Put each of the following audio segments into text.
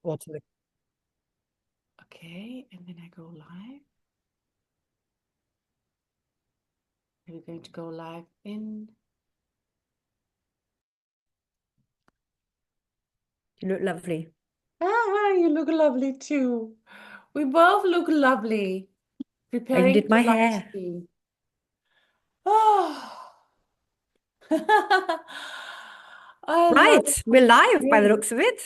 or to the Okay, and then I go live. Are we going to go live in? You look lovely. Ah, you look lovely too. We both look lovely. I even Preparing did for my live hair. stream. Oh, I love Right, we're live by the it. looks of it.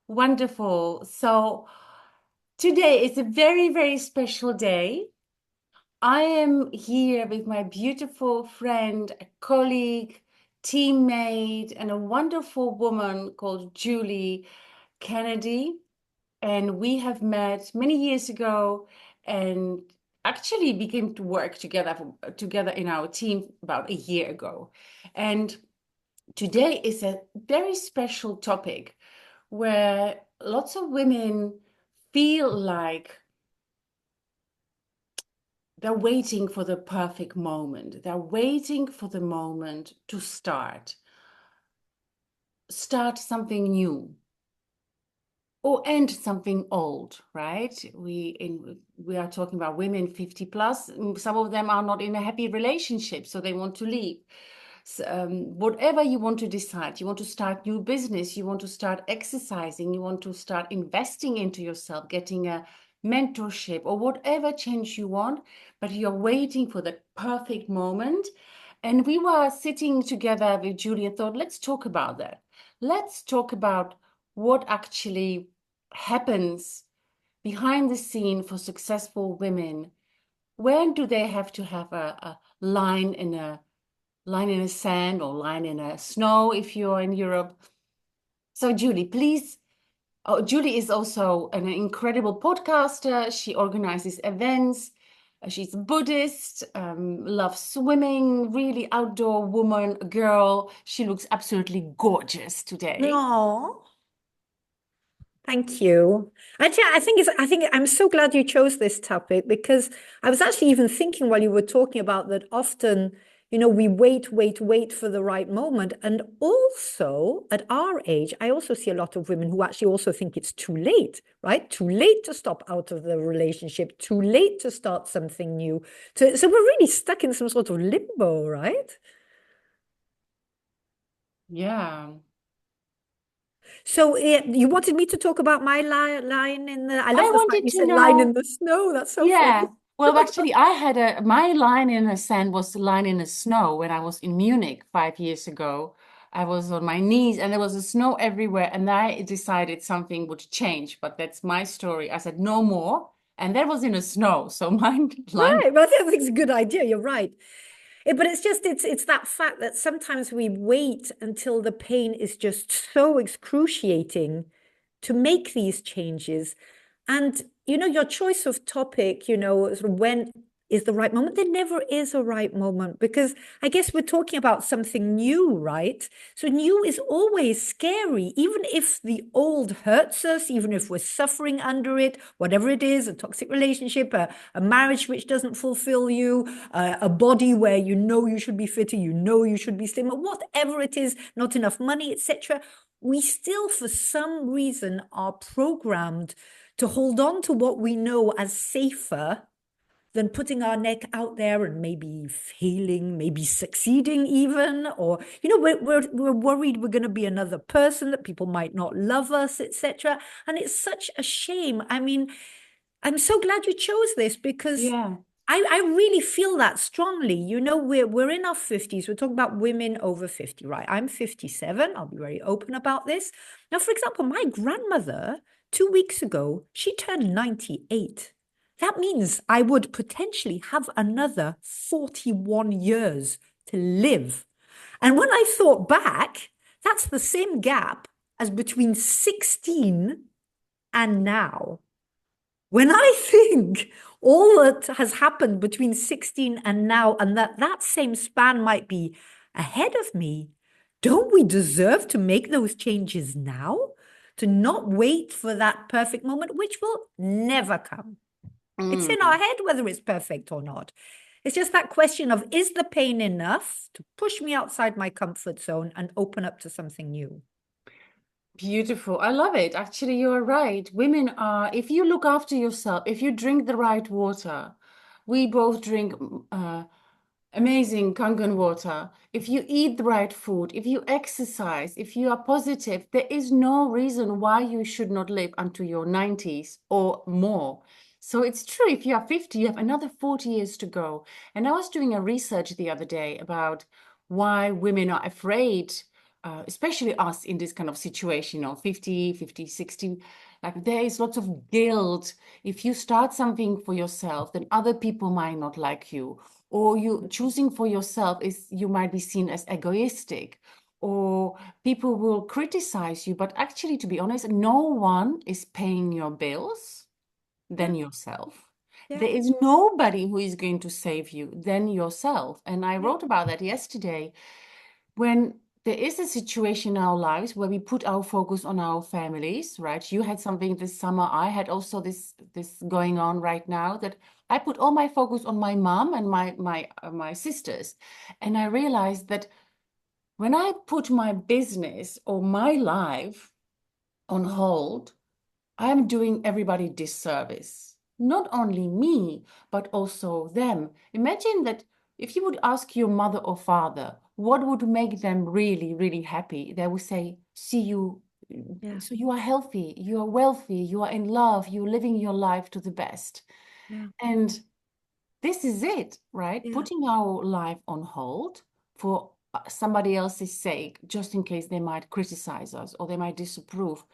Wonderful. So today is a very, very special day. I am here with my beautiful friend, a colleague, teammate, and a wonderful woman called Julie Kennedy. And we have met many years ago and actually became to work together in our team about a year ago. And today is a very special topic where lots of women feel like they're waiting for the perfect moment. They're waiting for the moment to start something new or end something old, right? We are talking about women 50 plus. Some of them are not in a happy relationship, so they want to leave. So, whatever you want to decide, you want to start new business, you want to start exercising, you want to start investing into yourself, getting a mentorship or whatever change you want, but you're waiting for the perfect moment. And we were sitting together with Julie and thought, let's talk about that. Let's talk about what actually happens behind the scene for successful women. When do they have to have a line in a sand or line in a snow if you're in Europe? So Julie, please. Oh, Julie is also an incredible podcaster. She organizes events. She's a Buddhist, loves swimming, really outdoor woman, girl. She looks absolutely gorgeous today. No, thank you. Actually, I think I'm so glad you chose this topic because I was actually even thinking while you were talking about that often, we wait for the right moment. And also at our age, I also see a lot of women who actually also think it's too late, right? Too late to stop out of the relationship, too late to start something new. So we're really stuck in some sort of limbo, right? Yeah. So you wanted me to talk about my line in the. I I love the fact wanted you to said line in know, the snow. That's so yeah. funny. Well, actually, my line in the sand was the line in the snow when I was in Munich 5 years ago. I was on my knees and there was a snow everywhere, and I decided something would change. But that's my story. I said no more, and that was in the snow. So my line, Right. Well, I think it's a good idea. You're right. But it's just it's that fact that sometimes we wait until the pain is just so excruciating to make these changes. And your choice of topic, sort of when is the right moment? There never is a right moment because I guess we're talking about something new, right? So new is always scary, even if the old hurts us, even if we're suffering under it, whatever it is, a toxic relationship, a marriage which doesn't fulfill you, a body where you should be fitter, you should be slimmer, whatever it is, not enough money, etc. We still, for some reason, are programmed to hold on to what we know as safer than putting our neck out there and maybe failing, maybe succeeding even, or we're worried we're going to be another person, that people might not love us, etc. And it's such a shame. I mean, I'm so glad you chose this because yeah. I really feel that strongly. We're in our 50s. We're talking about women over 50, right? I'm 57. I'll be very open about this. Now, for example, my grandmother, 2 weeks ago, she turned 98. That means I would potentially have another 41 years to live. And when I thought back, that's the same gap as between 16 and now. When I think all that has happened between 16 and now, and that same span might be ahead of me, don't we deserve to make those changes now? To not wait for that perfect moment, which will never come. It's in our Mm. head whether it's perfect or not. It's just that question of, is the pain enough to push me outside my comfort zone and open up to something new? Beautiful. I love it. Actually, you're right. Women are, if you look after yourself, if you drink the right water, we both drink amazing Kangen water. If you eat the right food, if you exercise, if you are positive, there is no reason why you should not live until your 90s or more. So it's true, if you are 50, you have another 40 years to go. And I was doing a research the other day about why women are afraid, especially us in this kind of situation, 50, 60. Like there is lots of guilt. If you start something for yourself, then other people might not like you, or you choosing for yourself is you might be seen as egoistic, or people will criticize you. But actually, to be honest, no one is paying your bills Yeah, than yourself. yeah, There is nobody who is going to save you than yourself. And I yeah, wrote about that yesterday. When there is a situation in our lives where we put our focus on our families, right? You had something this summer. I had also this going on right now, that I put all my focus on my mom and my sisters. And I realized that when I put my business or my life on hold, I'm doing everybody disservice. Not only me, but also them. Imagine that if you would ask your mother or father what would make them really, really happy, they would say, see you. yeah, So you are healthy, you are wealthy, you are in love, you're living your life to the best. yeah, And this is it, right? yeah, Putting our life on hold for somebody else's sake, just in case they might criticize us or they might disapprove.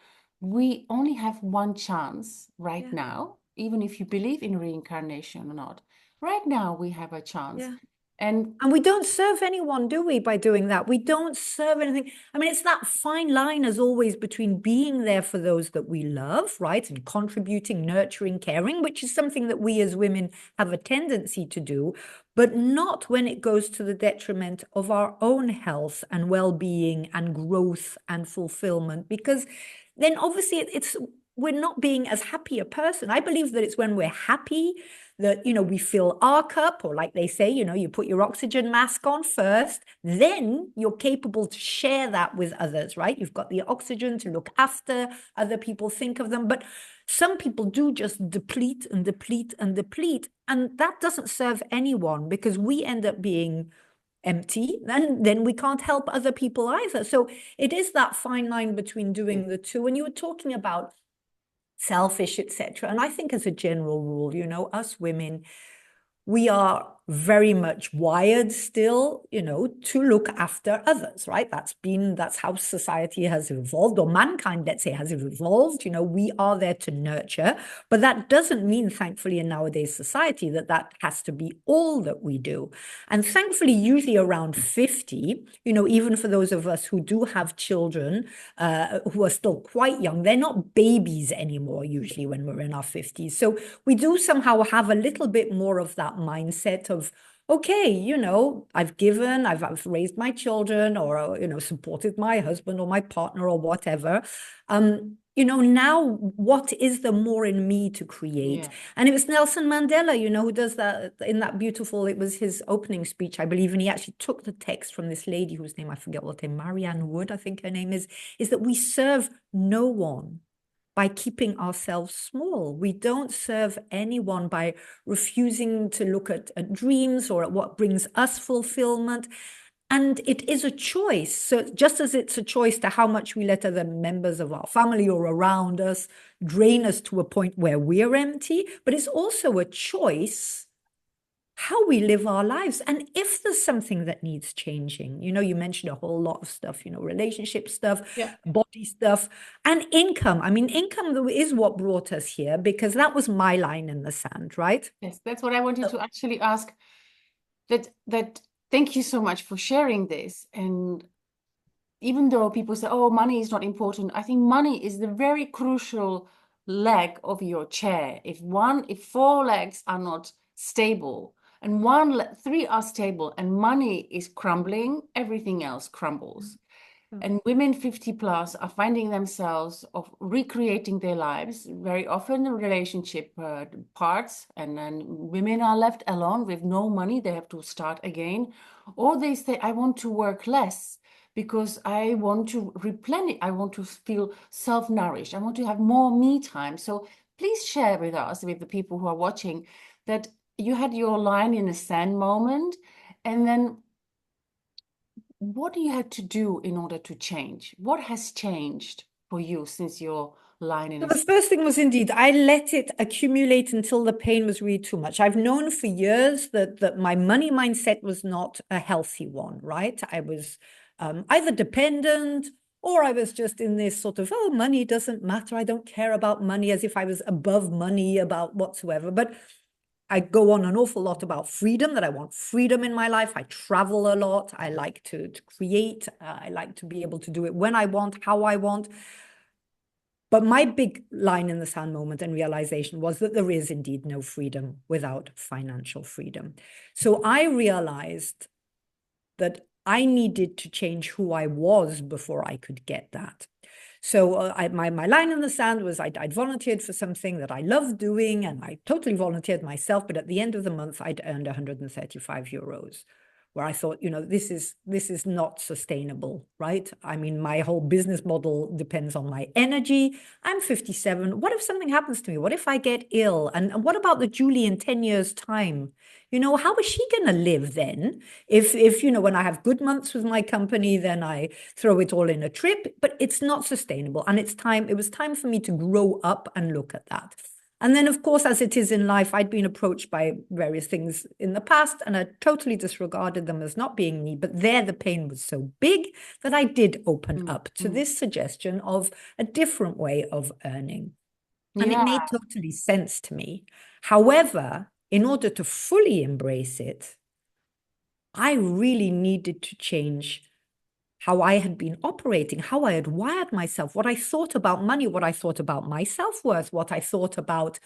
We only have one chance right yeah, now, even if you believe in reincarnation or not. Right now, we have a chance. yeah. And And we don't serve anyone, do we, by doing that? We don't serve anything. I mean, it's that fine line, as always, between being there for those that we love, right? And contributing, nurturing, caring, which is something that we as women have a tendency to do, but not when it goes to the detriment of our own health and well-being and growth and fulfillment. Because then obviously it's we're not being as happy a person. I believe that it's when we're happy that, we fill our cup, or like they say, you put your oxygen mask on first, then you're capable to share that with others, right? You've got the oxygen to look after other people, think of them. But some people do just deplete and deplete and deplete. And that doesn't serve anyone, because we end up being empty, then we can't help other people either. So it is that fine line between doing the two. And you were talking about selfish, etc. And I think as a general rule, us women, we are very much wired still, to look after others, right? That's how society has evolved, or mankind, let's say, has evolved. We are there to nurture, but that doesn't mean, thankfully, in nowadays society, that has to be all that we do. And thankfully, usually around 50, even for those of us who do have children, who are still quite young, they're not babies anymore, usually when we're in our 50s. So we do somehow have a little bit more of that mindset of, okay, I've given, I've raised my children, or, supported my husband or my partner or whatever. Now what is there more in me to create? yeah, And it was Nelson Mandela, who does that in that beautiful, it was his opening speech, I believe. And he actually took the text from this lady whose name I forget what name, Marianne Wood, I think her name is that we serve no one by keeping ourselves small. We don't serve anyone by refusing to look at dreams or at what brings us fulfillment. And it is a choice. So just as it's a choice to how much we let other members of our family or around us drain us to a point where we're empty, but it's also a choice how we live our lives. And if there's something that needs changing, you mentioned a whole lot of stuff, relationship stuff, yeah. body stuff, and income. I mean, income is what brought us here, because that was my line in the sand, right? Yes, that's what I wanted to actually ask. That thank you so much for sharing this. And even though people say, oh, money is not important, I think money is the very crucial leg of your chair. If four legs are not stable and three are stable and money is crumbling, everything else crumbles. And women 50 plus are finding themselves of recreating their lives, very often the relationship parts, and then women are left alone with no money. They have to start again. Or they say, I want to work less because I want to replenish, I want to feel self-nourished, I want to have more me time. So please share with us, with the people who are watching, that you had your line in the sand moment, and then what do you have to do in order to change? What has changed for you since your line in So the the first thing was indeed, I let it accumulate until the pain was really too much. I've known for years that my money mindset was not a healthy one, right? I was either dependent or I was just in this sort of, oh, money doesn't matter. I don't care about money, as if I was above money about whatsoever. But I go on an awful lot about freedom, that I want freedom in my life. I travel a lot. I like to create. I like to be able to do it when I want, how I want. But my big line in the sand moment and realization was that there is indeed no freedom without financial freedom. So I realized that I needed to change who I was before I could get that. So my line in the sand was I'd volunteered for something that I loved doing, and I totally volunteered myself. But at the end of the month, I'd earned €135, where I thought, this is not sustainable, right? I mean, my whole business model depends on my energy. I'm 57. What if something happens to me? What if I get ill? And what about the Julie in 10 years' time? How is she going to live then? If when I have good months with my company, then I throw it all in a trip, but it's not sustainable. And it was time for me to grow up and look at that. And then, of course, as it is in life, I'd been approached by various things in the past, and I totally disregarded them as not being me. But there, the pain was so big that I did open up to this suggestion of a different way of earning. And it made totally sense to me. However, in order to fully embrace it, I really needed to change how I had been operating, how I had wired myself, what I thought about money, what I thought about my self-worth, what I thought about.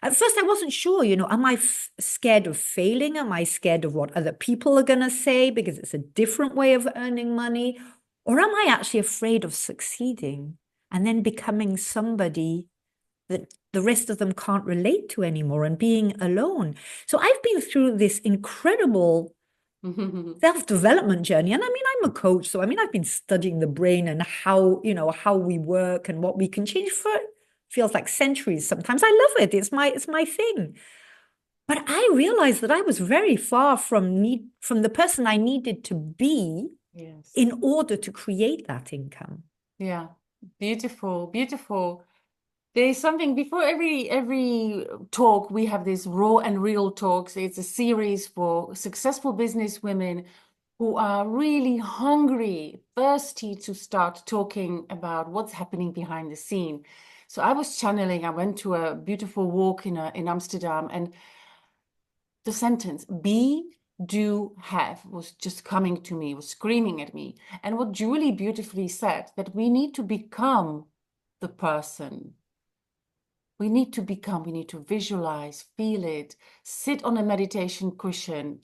At first, I wasn't sure, am I scared of failing? Am I scared of what other people are going to say because it's a different way of earning money? Or am I actually afraid of succeeding and then becoming somebody that the rest of them can't relate to anymore and being alone? So I've been through this incredible self-development journey. And I mean, I'm a coach. So I mean, I've been studying the brain and how we work and what we can change for feels like centuries sometimes. I love it. It's my thing. But I realized that I was very far from the person I needed to be in order to create that income. Yeah, beautiful, beautiful. There is something before every talk, we have this raw and real talks. It's a series for successful business women who are really hungry, thirsty to start talking about what's happening behind the scene. So I was channeling, I went to a beautiful walk in Amsterdam, and the sentence be, do, have was just coming to me, was screaming at me. And what Julie beautifully said, that we need to become the person. We need to visualize, feel it, sit on a meditation cushion,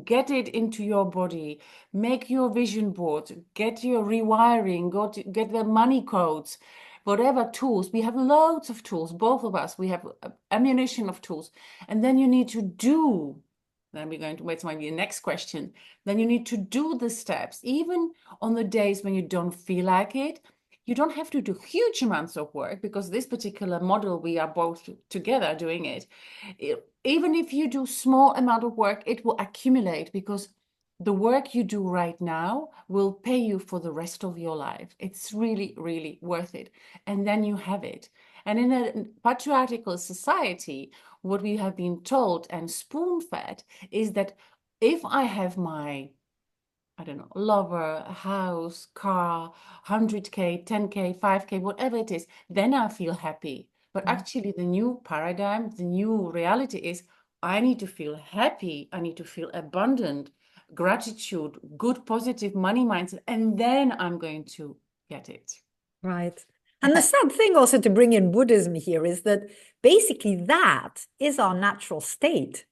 get it into your body, make your vision board, get your rewiring, get the money codes, whatever tools. We have loads of tools, both of us. We have ammunition of tools. And then you need to do. Then we're going to wait, maybe the next question. Then you need to do the steps, even on the days when you don't feel like it. You don't have to do huge amounts of work, because this particular model, we are both together doing it. Even if you do small amount of work, it will accumulate, because the work you do right now will pay you for the rest of your life. It's really, really worth it. And then you have it. And in a patriarchal society, what we have been told and spoon-fed is that if I have my, I don't know, lover, house, car, 100K, 10K, 5K, whatever it is, then I feel happy. But actually, the new paradigm, the new reality is I need to feel happy. I need to feel abundant, gratitude, good, positive money mindset, and then I'm going to get it. Right. And the sad thing also to bring in Buddhism here is that basically that is our natural state.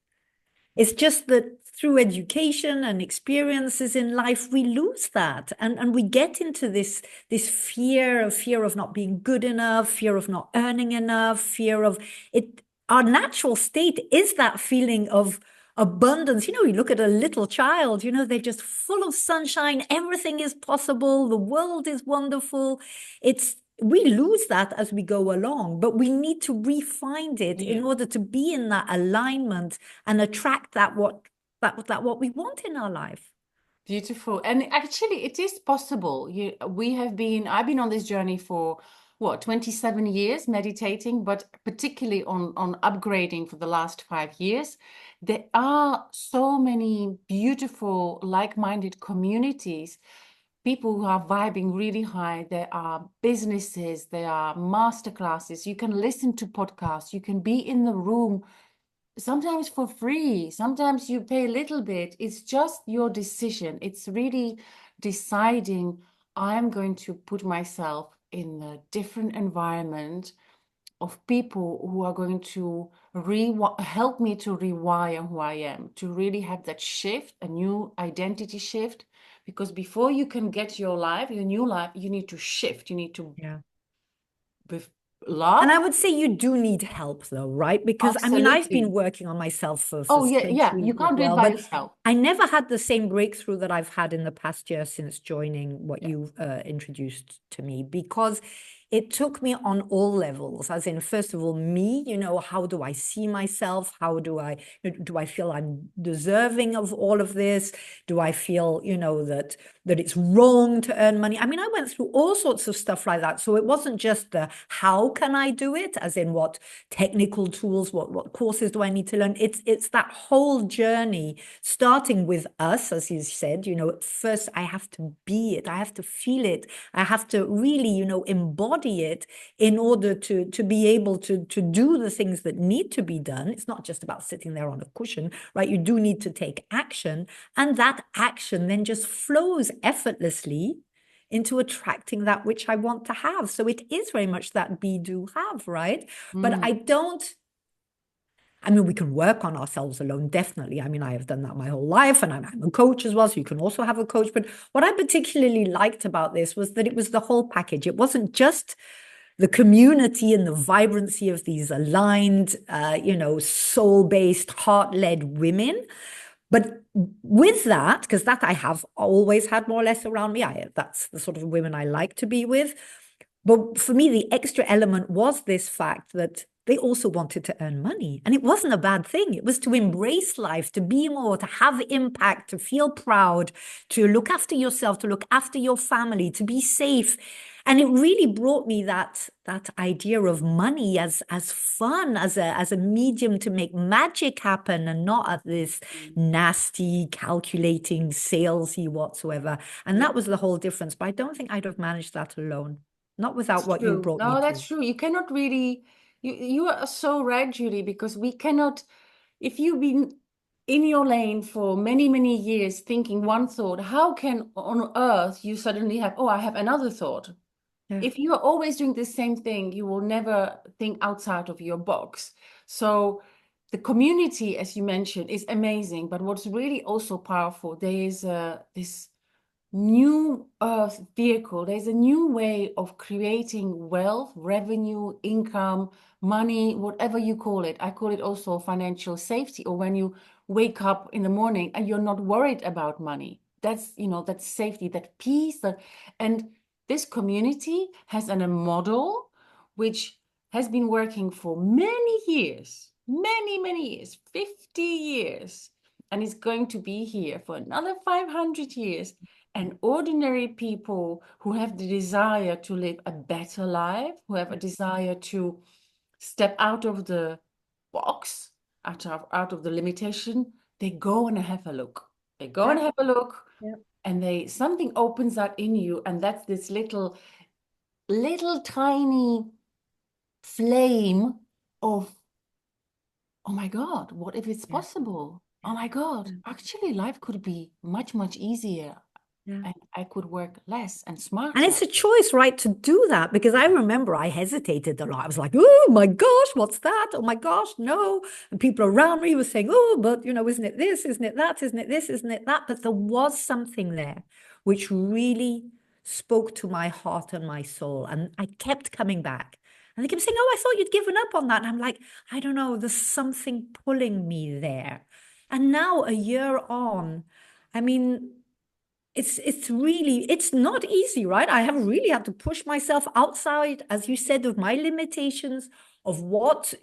It's just that through education and experiences in life, we lose that. And we get into this fear of not being good enough, fear of not earning enough, fear of it. Our natural state is that feeling of abundance. You look at a little child, they're just full of sunshine. Everything is possible. The world is wonderful. We lose that as we go along, but we need to refine it in order to be in that alignment and attract what we want in our life. Beautiful. And actually, it is possible. I've been on this journey for 27 years meditating, but particularly on upgrading for the last 5 years. There are so many beautiful, like-minded communities, people who are vibing really high. There are businesses, there are masterclasses. You can listen to podcasts, you can be in the room sometimes for free, sometimes you pay a little bit. It's just your decision. It's really deciding, I'm going to put myself in a different environment of people who are going to help me to rewire who I am, to really have that shift, a new identity shift. Because before you can get your new life, you need to shift. You need to with love. And I would say you do need help though, right? Because I mean, I've been working on myself for yeah, you can't do it by yourself. I never had the same breakthrough that I've had in the past year since joining what you've introduced to me, because it took me on all levels, as in, first of all, me, how do I see myself? How do I feel I'm deserving of all of this? Do I feel, that it's wrong to earn money? I mean, I went through all sorts of stuff like that. So it wasn't just the, how can I do it? As in what technical tools, what courses do I need to learn? It's that whole journey, starting with us, as you said, first I have to be it. I have to feel it. I have to really, embody it in order to be able to do the things that need to be done. It's not just about sitting there on a cushion, right? You do need to take action, and that action then just flows effortlessly into attracting that which I want to have. So it is very much that be, do, have, right? But I mean, we can work on ourselves alone, definitely. I mean, I have done that my whole life, and I'm a coach as well, so you can also have a coach. But what I particularly liked about this was that it was the whole package. It wasn't just the community and the vibrancy of these aligned, soul-based, heart-led women. But with that, because that I have always had more or less around me, that's the sort of women I like to be with. But for me, the extra element was this fact that they also wanted to earn money. And it wasn't a bad thing. It was to embrace life, to be more, to have impact, to feel proud, to look after yourself, to look after your family, to be safe. And it really brought me that idea of money as fun, as a medium to make magic happen, and not at this nasty, calculating, salesy whatsoever. And that was the whole difference. But I don't think I'd have managed that alone. Not without what you brought me to. No, that's true. You cannot really, you are so right, Julie, because we cannot, if you've been in your lane for many, many years thinking one thought, how can on earth you suddenly have, I have another thought? Yeah. If you are always doing the same thing, you will never think outside of your box. So the community, as you mentioned, is amazing. But what's really also powerful, there is this new earth vehicle. There's a new way of creating wealth, revenue, income, money, whatever you call it. I call it also financial safety, or when you wake up in the morning and you're not worried about money. That's, that safety, that peace, and this community has a model which has been working for many years, many years, 50 years, and is going to be here for another 500 years. And ordinary people who have the desire to live a better life, who have a desire to step out of the box, out of the limitation, they go and have a look. They go and have a look. Yeah. And something opens up in you, and that's this little tiny flame of, oh my God, what if it's possible? Oh my God, actually life could be much, much easier. Yeah. And I could work less and smarter. And it's a choice, right, to do that, because I remember I hesitated a lot. I was like, oh my gosh, what's that? Oh my gosh, no. And people around me were saying, oh, but, isn't it this? Isn't it that? Isn't it this? Isn't it that? But there was something there which really spoke to my heart and my soul. And I kept coming back. And they kept saying, oh, I thought you'd given up on that. And I'm like, I don't know, there's something pulling me there. And now a year on, I mean, it's really, it's not easy, right? I have really had to push myself outside, as you said, of my limitations, of what,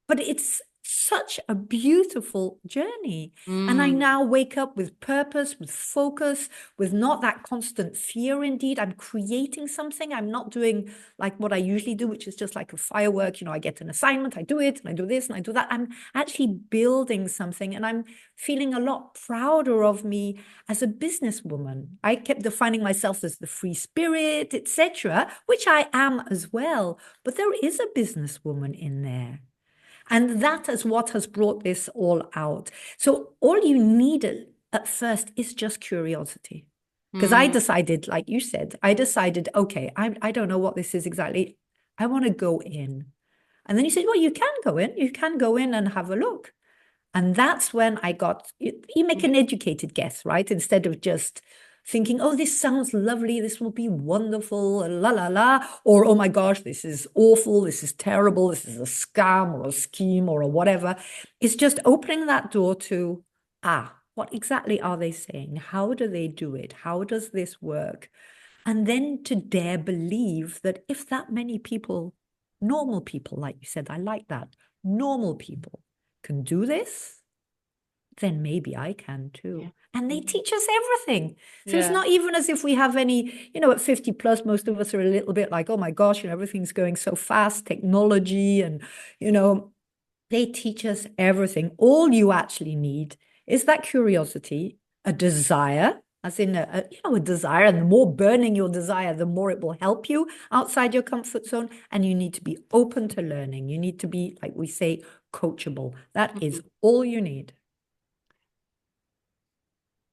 but it's such a beautiful journey. And I Mm, now wake up with purpose, with focus, with not that constant fear. Indeed, I'm creating something. I'm not doing like what I usually do, which is just like a firework. I get an assignment, I do it, and I do this, and I do that. I'm actually building something, and I'm feeling a lot prouder of me as a businesswoman. I kept defining myself as the free spirit, etc., which I am as well. But there is a businesswoman in there. And that is what has brought this all out. So all you needed at first is just curiosity. Because I mm, decided, like you said, okay, I don't know what this is exactly. I want to go in. And then you said, well, you can go in. You can go in and have a look. And that's when you make an educated guess, right? Instead of just thinking, oh, this sounds lovely, this will be wonderful, la la la, or oh my gosh, this is awful, this is terrible, this is a scam or a scheme or a whatever. It's just opening that door to, what exactly are they saying? How do they do it? How does this work? And then to dare believe that if that many people, normal people, like you said, I like that, normal people can do this, then maybe I can yeah. too. And they Mm, teach us everything. So it's yeah. not even as if we have any, at 50 plus, most of us are a little bit like, oh my gosh, everything's going so fast, technology, and, you know, they teach us everything. All you actually need is that curiosity, a desire, as in a desire. And the more burning your desire, the more it will help you outside your comfort zone. And you need to be open to learning. You need to be, like we say, coachable. That is Mhm. all you need.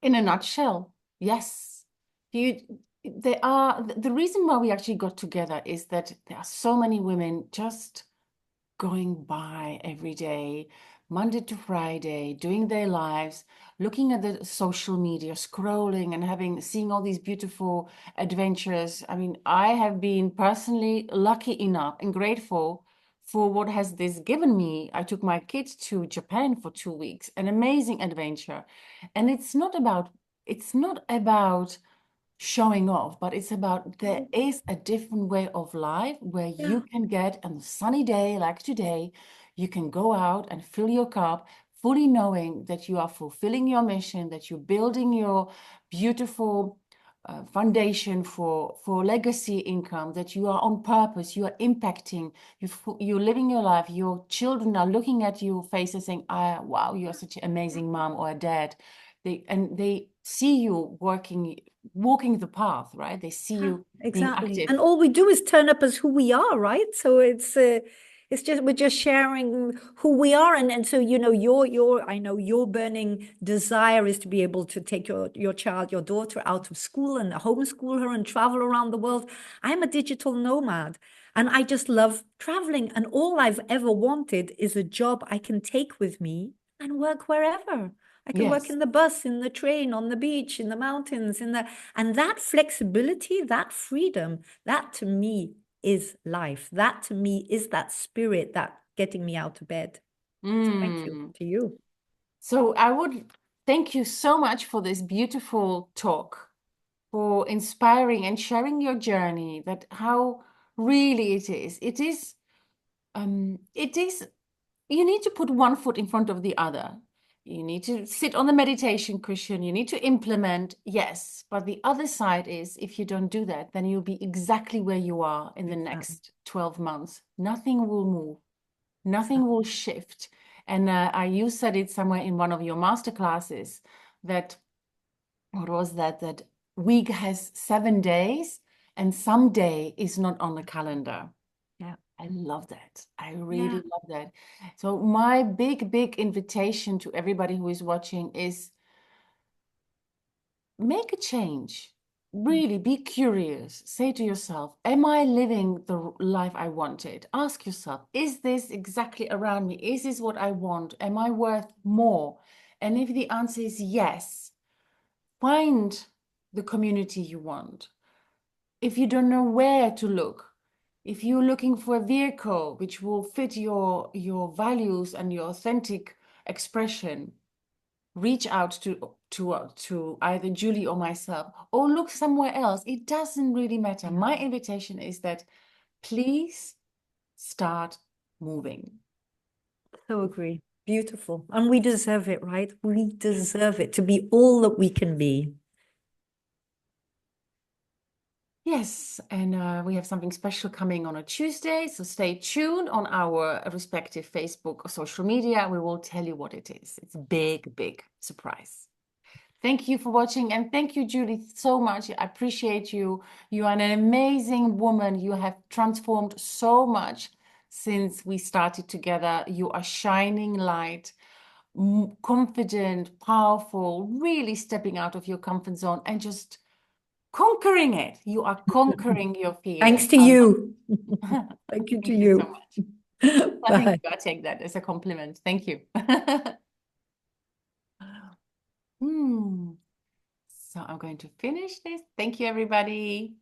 In a nutshell, yes. You, the reason why we actually got together is that there are so many women just going by every day, Monday to Friday, doing their lives, looking at the social media, scrolling and seeing all these beautiful adventures. I mean, I have been personally lucky enough and grateful for what has this given me. I took my kids to Japan for 2 weeks, an amazing adventure. And it's not about showing off, but it's about there is a different way of life where you Yeah, can get on a sunny day like today, you can go out and fill your cup, fully knowing that you are fulfilling your mission, that you're building your beautiful foundation for legacy income, that you are on purpose, you are impacting, you're living your life, your children are looking at your face and saying, wow, you're such an amazing mom or a dad. They see you walking the path, right? They see yeah, you being exactly. active. And all we do is turn up as who we are, right? So it's just we're just sharing who we are, and so your I know your burning desire is to be able to take your child, your daughter out of school and homeschool her and travel around the world. I'm a digital nomad, and I just love traveling, and all I've ever wanted is a job I can take with me and work wherever. I can work Yes. in the bus, in the train, on the beach, in the mountains, and that flexibility, that freedom, that to me is life. That to me is that spirit that getting me out of bed. So thank you Mm. to you. So I would thank you so much for this beautiful talk, for inspiring and sharing your journey, that how really it is. It is, you need to put one foot in front of the other. You need to sit on the meditation cushion. You need to implement, yes. But the other side is if you don't do that, then you'll be exactly where you are in the Exactly. next 12 months. Nothing will move, nothing Exactly. will shift. And you said it somewhere in one of your master classes that, what was that? That week has 7 days and some day is not on the calendar. Yeah. I love that. I Yeah. really love that. So my big, big invitation to everybody who is watching is make a change. Really be curious. Say to yourself, am I living the life I wanted? Ask yourself, is this exactly around me? Is this what I want? Am I worth more? And if the answer is yes, find the community you want. If you don't know where to look, if you're looking for a vehicle which will fit your values and your authentic expression, reach out to either Julie or myself, or look somewhere else. It doesn't really matter. My invitation is that please start moving. So agree. Beautiful. And we deserve it, right? We deserve it to be all that we can be. Yes, and we have something special coming on a Tuesday, so stay tuned on our respective Facebook or social media. We will tell you what it is. It's a big, big surprise. Thank you for watching, and thank you, Julie, so much. I appreciate you. You are an amazing woman. You have transformed so much since we started together. You are shining light, confident, powerful, really stepping out of your comfort zone and just conquering it. You are conquering your fears. Thanks to you. Thank you to Thank you you. so much. I think Bye. I take that as a compliment. Thank you. So I'm going to finish this. Thank you, everybody.